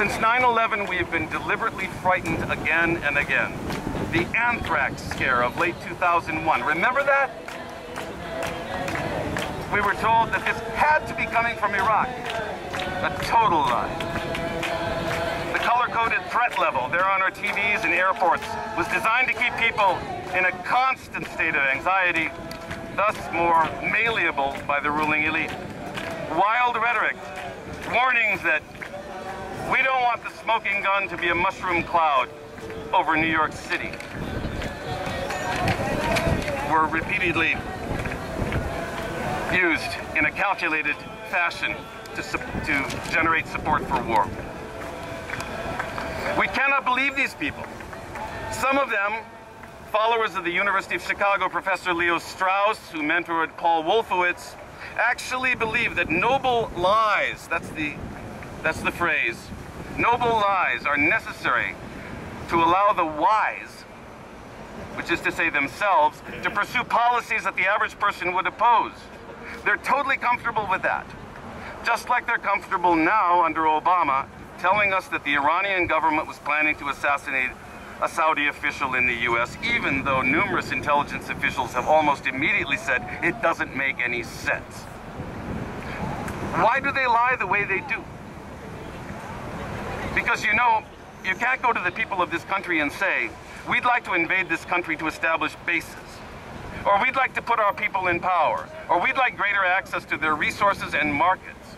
Since 9/11, we have been deliberately frightened again and again. The anthrax scare of late 2001, remember that? We were told that this had to be coming from Iraq. A total lie. The color-coded threat level there on our TVs and airports was designed to keep people in a constant state of anxiety, thus more malleable by the ruling elite. Wild rhetoric, warnings that we don't want the smoking gun to be a mushroom cloud over New York City were repeatedly used in a calculated fashion to generate support for war. We cannot believe these people. Some of them, followers of the University of Chicago professor Leo Strauss, who mentored Paul Wolfowitz, actually believe that noble lies, that's the phrase, noble lies are necessary to allow the wise, which is to say themselves, to pursue policies that the average person would oppose. They're totally comfortable with that. Just like they're comfortable now under Obama, telling us that the Iranian government was planning to assassinate a Saudi official in the US, even though numerous intelligence officials have almost immediately said it doesn't make any sense. Why do they lie the way they do? Because you know, you can't go to the people of this country and say, we'd like to invade this country to establish bases, or we'd like to put our people in power, or we'd like greater access to their resources and markets.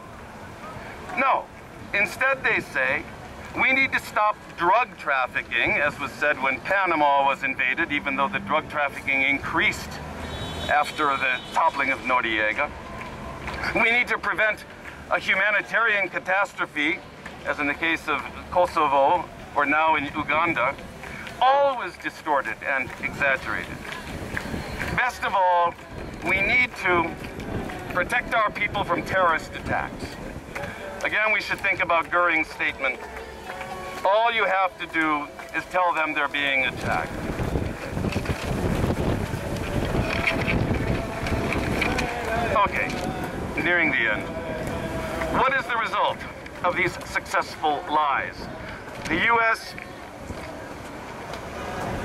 No, instead they say, we need to stop drug trafficking, as was said when Panama was invaded, even though the drug trafficking increased after the toppling of Noriega. We need to prevent a humanitarian catastrophe, as in the case of Kosovo, or now in Uganda, always distorted and exaggerated. Best of all, we need to protect our people from terrorist attacks. Again, we should think about Goering's statement. All you have to do is tell them they're being attacked. Okay, nearing the end. What is the result of these successful lies? The U.S.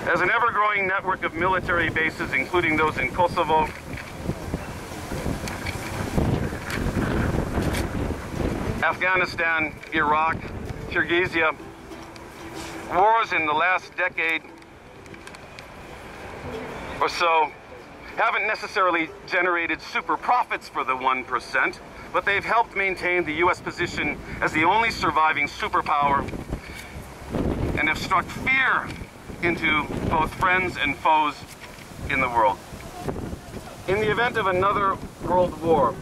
has an ever-growing network of military bases, including those in Kosovo, Afghanistan, Iraq, Kyrgyzia. Wars in the last decade or so haven't necessarily generated super profits for the 1%, but they've helped maintain the U.S. position as the only surviving superpower and have struck fear into both friends and foes in the world. In the event of another world war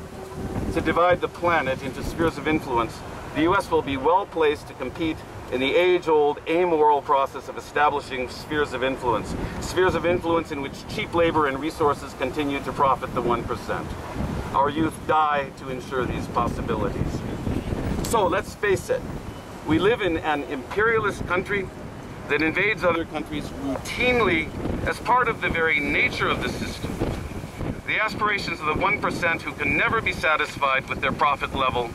to divide the planet into spheres of influence, the U.S. will be well placed to compete in the age-old amoral process of establishing spheres of influence in which cheap labor and resources continue to profit the 1%. Our youth die to ensure these possibilities. So let's face it, we live in an imperialist country that invades other countries routinely as part of the very nature of the system. The aspirations of the 1% who can never be satisfied with their profit level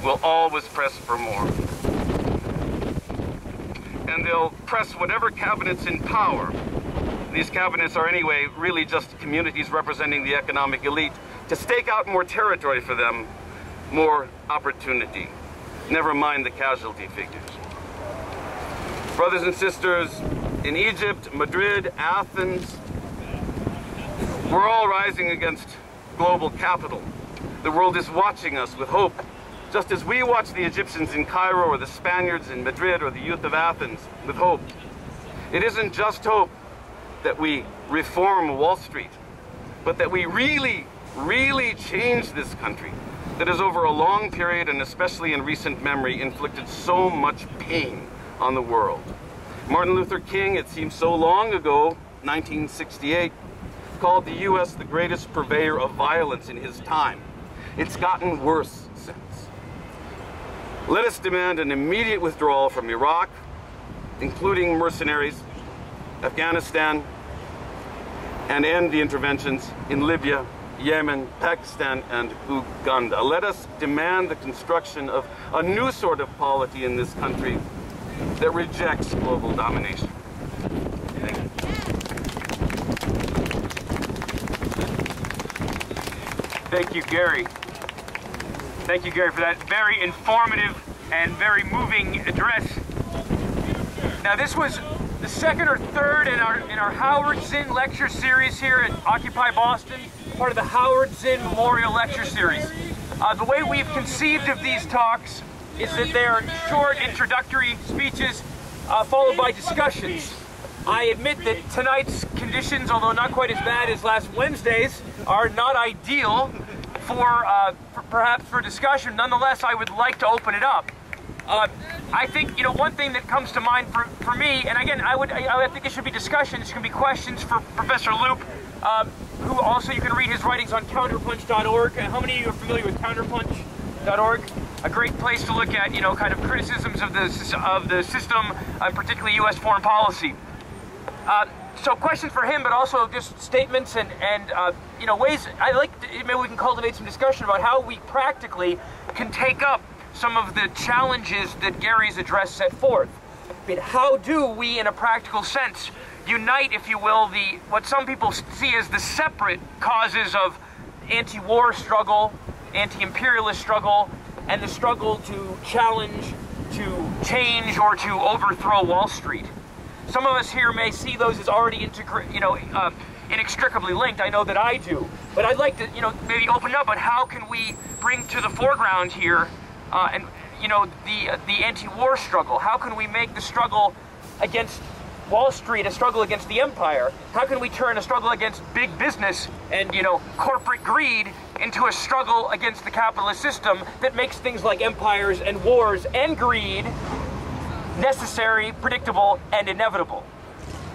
will always press for more. And they'll press whatever cabinets in power. These cabinets are anyway really just communities representing the economic elite, to stake out more territory for them, more opportunity. Never mind the casualty figures. Brothers and sisters, in Egypt, Madrid, Athens, we're all rising against global capital. The world is watching us with hope, just as we watch the Egyptians in Cairo or the Spaniards in Madrid or the youth of Athens with hope. It isn't just hope that we reform Wall Street, but that we really change this country that has over a long period, and especially in recent memory, inflicted so much pain on the world. Martin Luther King, it seems so long ago, 1968, called the U.S. the greatest purveyor of violence in his time. It's gotten worse since. Let us demand an immediate withdrawal from Iraq, including mercenaries, Afghanistan, and end the interventions in Libya Yemen, Pakistan, and Uganda. Let us demand the construction of a new sort of polity in this country that rejects global domination. Thank you. Thank you, Gary. Thank you, Gary, for that very informative and very moving address. Now, this was the second or third in our Howard Zinn lecture series here at Occupy Boston, part of the Howard Zinn Memorial Lecture Series. The way we've conceived of these talks is that they're short introductory speeches followed by discussions. I admit that tonight's conditions, although not quite as bad as last Wednesday's, are not ideal for perhaps for discussion. Nonetheless, I would like to open it up. I think, you know, one thing that comes to mind for me, and again, I think it should be discussions, it can be questions for Professor Leupp, who also you can read his writings on counterpunch.org. How many of you are familiar with counterpunch.org? A great place to look at, you know, kind of criticisms of the system, particularly U.S. foreign policy. So questions for him, but also just statements and you know, ways. I like maybe we can cultivate some discussion about how we practically can take up some of the challenges that Gary's address set forth. I mean, how do we, in a practical sense, unite, if you will, what some people see as the separate causes of anti-war struggle, anti-imperialist struggle, and the struggle to challenge, to change, or to overthrow Wall Street? Some of us here may see those as already inextricably linked. I know that I do. But I'd like to, you know, maybe open up on how can we bring to the foreground here, and you know, the anti-war struggle. How can we make the struggle against Wall Street a struggle against the empire? How can we turn a struggle against big business and, you know, corporate greed into a struggle against the capitalist system that makes things like empires and wars and greed necessary, predictable, and inevitable?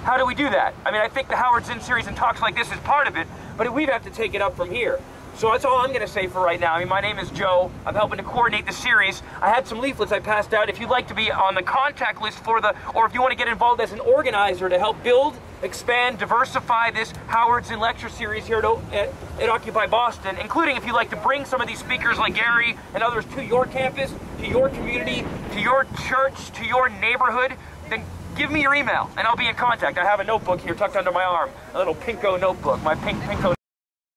How do we do that? I mean, I think the Howard Zinn series and talks like this is part of it, but we'd have to take it up from here. So that's all I'm going to say for right now. I mean, my name is Joe. I'm helping to coordinate the series. I had some leaflets I passed out. If you'd like to be on the contact list for or if you want to get involved as an organizer to help build, expand, diversify this Howard Zinn lecture series here at Occupy Boston, including if you'd like to bring some of these speakers like Gary and others to your campus, to your community, to your church, to your neighborhood, then give me your email and I'll be in contact. I have a notebook here tucked under my arm, a little pinko notebook, my pinko